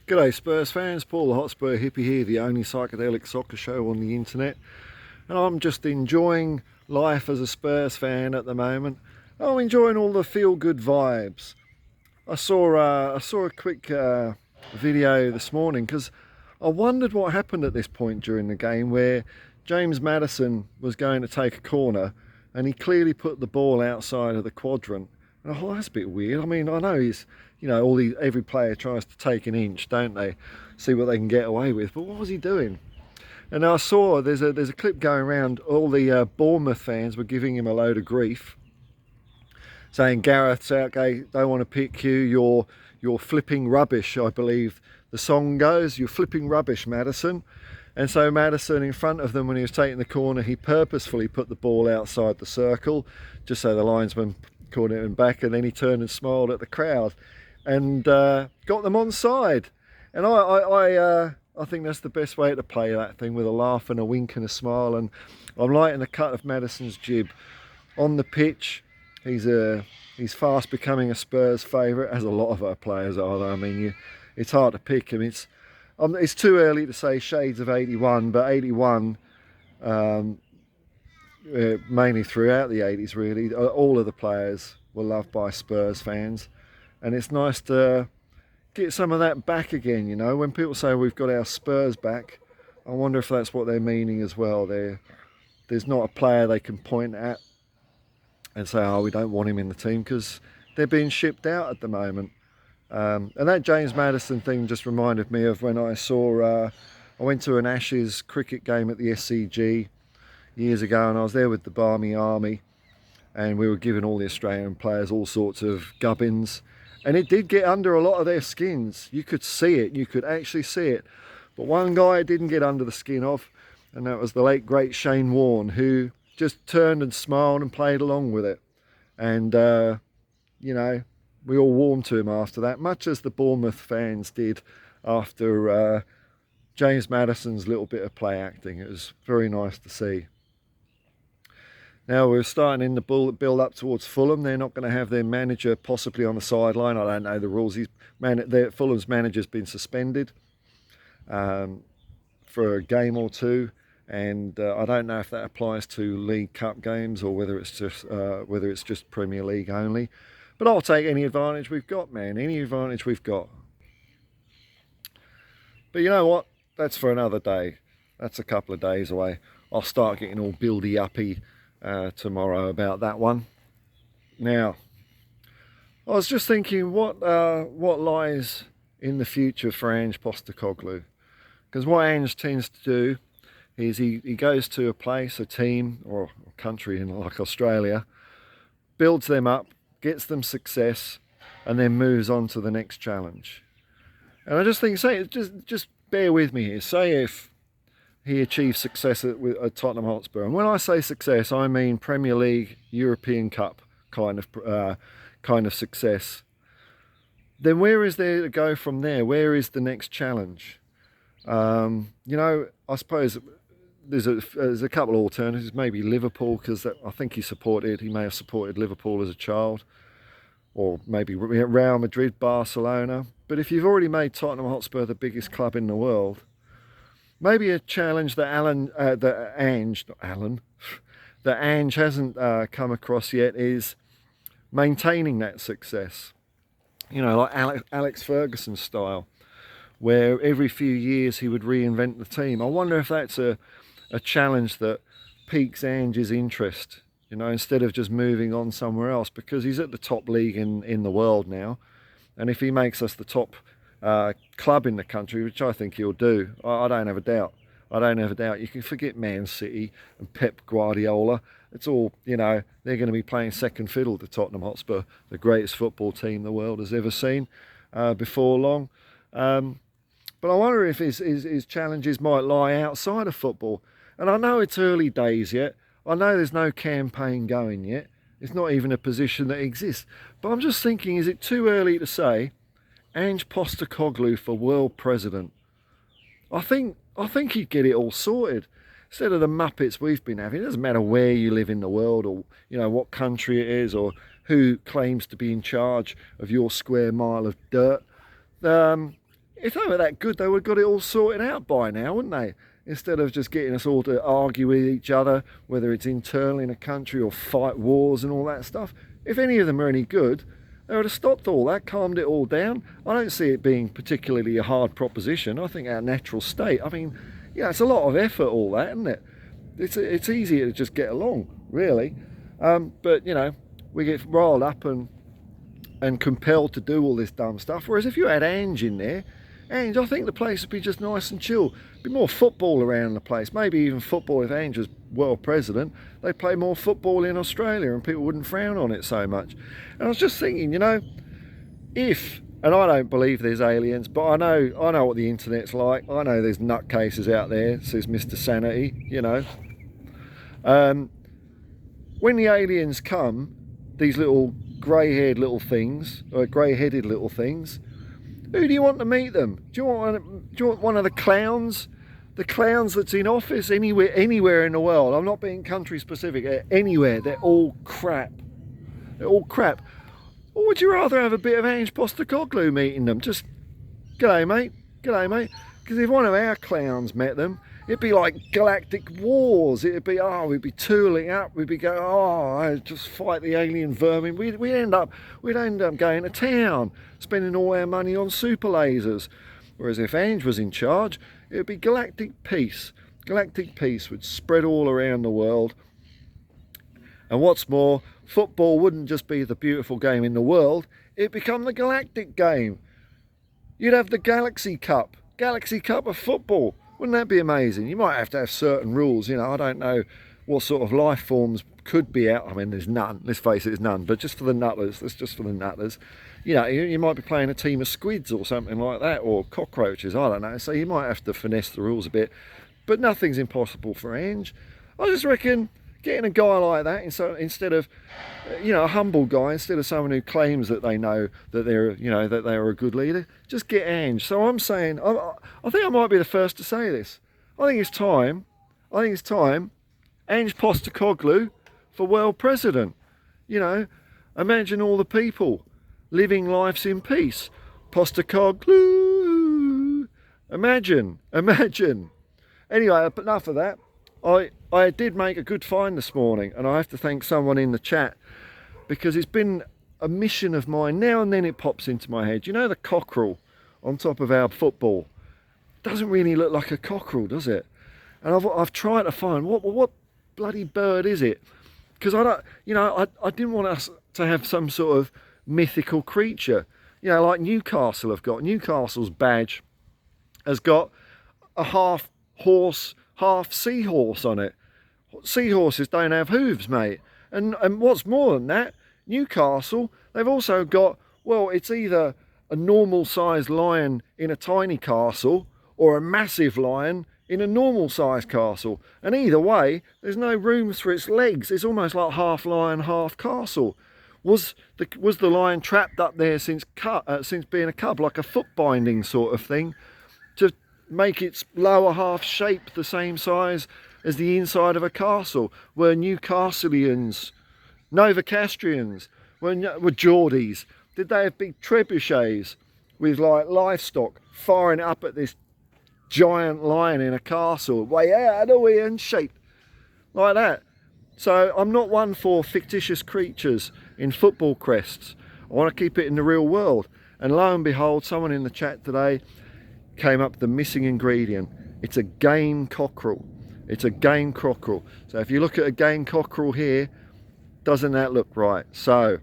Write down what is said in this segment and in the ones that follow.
G'day Spurs fans, Paul the Hotspur hippie here, the only psychedelic soccer show on the internet. And I'm just enjoying life as a Spurs fan at the moment. I'm enjoying all the feel-good vibes. I saw a quick video this morning because I wondered what happened at this point during the game where James Maddison was going to take a corner and he clearly put the ball outside of the quadrant. And I thought, that's a bit weird. I mean, I know he's, every player tries to take an inch, don't they? See what they can get away with. But what was he doing? And I saw there's a clip going around. All the Bournemouth fans were giving him a load of grief, saying Gareth Southgate don't want to pick you. You're flipping rubbish. I believe the song goes. You're flipping rubbish, Maddison. And so Maddison, in front of them when he was taking the corner, he purposefully put the ball outside the circle, just so the linesman caught it back, and then he turned and smiled at the crowd and got them on side. And I think that's the best way to play that thing, with a laugh and a wink and a smile. And I'm liking the cut of Maddison's jib on the pitch. He's fast becoming a Spurs favourite, as a lot of our players are, though. I mean, it's hard to pick him. It's too early to say shades of 81, but 81 mainly throughout the 80s, really, all of the players were loved by Spurs fans, and it's nice to get some of that back again. You know, when people say we've got our Spurs back, I wonder if that's what they're meaning as well. There's not a player they can point at and say, oh, we don't want him in the team, because they're being shipped out at the moment. And that James Maddison thing just reminded me of when I went to an Ashes cricket game at the SCG years ago, and I was there with the Barmy Army, and we were giving all the Australian players all sorts of gubbins, and it did get under a lot of their skins. You could see it, you could actually see it. But one guy it didn't get under the skin of, and that was the late great Shane Warne, who just turned and smiled and played along with it. And we all warmed to him after that, much as the Bournemouth fans did after James Maddison's little bit of play acting. It was very nice to see. Now we're starting in the build up towards Fulham. They're not going to have their manager possibly on the sideline. I don't know the rules. Fulham's manager's been suspended for a game or two, and I don't know if that applies to League Cup games or whether it's just Premier League only. But I'll take any advantage we've got, man. Any advantage we've got. But you know what? That's for another day. That's a couple of days away. I'll start getting all buildy-uppy tomorrow about that one. Now, I was just thinking, what lies in the future for Ange Postecoglou? Because what Ange tends to do is he goes to a place, a team, or a country in like Australia, builds them up, gets them success, and then moves on to the next challenge. And I just think, just bear with me here. Say if he achieves success at Tottenham Hotspur, and when I say success, I mean Premier League, European Cup kind of success. Then where is there to go from there? Where is the next challenge? I suppose there's a couple of alternatives. Maybe Liverpool, because I think he may have supported Liverpool as a child, or maybe Real Madrid, Barcelona. But if you've already made Tottenham Hotspur the biggest club in the world, maybe a challenge that Ange hasn't come across yet is maintaining that success. You know, like Alex Ferguson style, where every few years he would reinvent the team. I wonder if that's a challenge that piques Ange's interest, instead of just moving on somewhere else, because he's at the top league in the world now. And if he makes us the top club in the country, which I think he'll do, I don't have a doubt. You can forget Man City and Pep Guardiola. It's all, they're going to be playing second fiddle to Tottenham Hotspur, the greatest football team the world has ever seen, before long. But I wonder if his challenges might lie outside of football. And I know it's early days yet. I know there's no campaign going yet. It's not even a position that exists. But I'm just thinking, is it too early to say Ange Postecoglou for world president? I think he'd get it all sorted. Instead of the muppets we've been having, it doesn't matter where you live in the world, or what country it is, or who claims to be in charge of your square mile of dirt. if they were that good, they would have got it all sorted out by now, wouldn't they? Instead of just getting us all to argue with each other, whether it's internal in a country or fight wars and all that stuff. If any of them are any good, they would have stopped all that, calmed it all down. I don't see it being particularly a hard proposition. I think our natural state, I mean, yeah, it's a lot of effort, all that, isn't it? It's easier to just get along, really. But, you know, we get riled up and compelled to do all this dumb stuff. Whereas if you had Ange in there, Ange, I think the place would be just nice and chill. Be more football around the place. Maybe even football if Ange was world president. They'd play more football in Australia and people wouldn't frown on it so much. And I was just thinking, you know, if, and I don't believe there's aliens, but I know what the internet's like. I know there's nutcases out there, says Mr. Sanity, you know. When the aliens come, these little grey-haired little things, or grey-headed little things, who do you want to meet them? Do you want one of the clowns? The clowns that's in office anywhere in the world. I'm not being country specific. Anywhere. They're all crap. They're all crap. Or would you rather have a bit of Ange Postecoglou meeting them? Just, g'day mate. G'day mate. Because if one of our clowns met them, it'd be like galactic wars. It'd be, oh, we'd be tooling up. We'd be going, oh, just fight the alien vermin. We'd end up going to town, spending all our money on super lasers. Whereas if Ange was in charge, it'd be galactic peace. Galactic peace would spread all around the world. And what's more, football wouldn't just be the beautiful game in the world. It'd become the galactic game. You'd have the Galaxy Cup of football. Wouldn't that be amazing? You might have to have certain rules, you know. I don't know what sort of life forms could be out. I mean, there's none. Let's face it, there's none. But just for the nutters, that's just for the nutters. You know, you might be playing a team of squids or something like that, or cockroaches, I don't know. So you might have to finesse the rules a bit. But nothing's impossible for Ange. I just reckon getting a guy like that instead of, you know, a humble guy, instead of someone who claims that they know that they're, you know, that they are a good leader, just get Ange. So I'm saying, I think I might be the first to say this. I think it's time, Ange Postecoglou for world president. You know, imagine all the people living lives in peace. Postecoglou. Imagine. Anyway, enough of that. I did make a good find this morning, and I have to thank someone in the chat, because it's been a mission of mine. Now and then it pops into my head. You know the cockerel on top of our football? Doesn't really look like a cockerel, does it? And I've tried to find what bloody bird is it? Because I don't, you know, I didn't want us to have some sort of mythical creature, you know, like Newcastle have got. Newcastle's badge has got a half horse, half seahorse on it. Seahorses don't have hooves, mate. And what's more than that, Newcastle, they've also got, well, it's either a normal sized lion in a tiny castle or a massive lion in a normal sized castle. And either way, there's no room for its legs. It's almost like half lion, half castle. Was the lion trapped up there since being a cub, like a foot binding sort of thing, to make its lower half shape the same size as the inside of a castle? Were Newcastleians, Novocastrians, were Geordies? Did they have big trebuchets with like livestock firing up at this giant lion in a castle, way out of the way and shape like that? So I'm not one for fictitious creatures in football crests. I want to keep it in the real world. And lo and behold, someone in the chat today came up with the missing ingredient. It's a game cockerel. It's a game cockerel. So if you look at a game cockerel here, doesn't that look right? So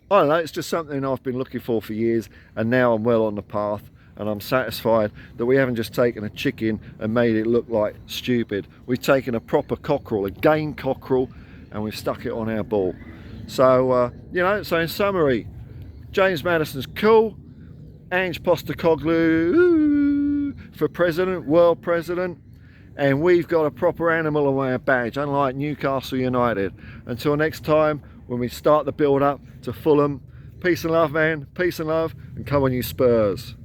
I don't know, it's just something I've been looking for years, and now I'm well on the path, and I'm satisfied that we haven't just taken a chicken and made it look like stupid. We've taken a proper cockerel, a game cockerel, and we've stuck it on our ball. So you know, so in summary, James Maddison's cool, Ange Postecoglou for president, world president, and we've got a proper animal on our badge, unlike Newcastle United. Until next time, when we start the build up to Fulham, peace and love, man, peace and love, and come on you Spurs.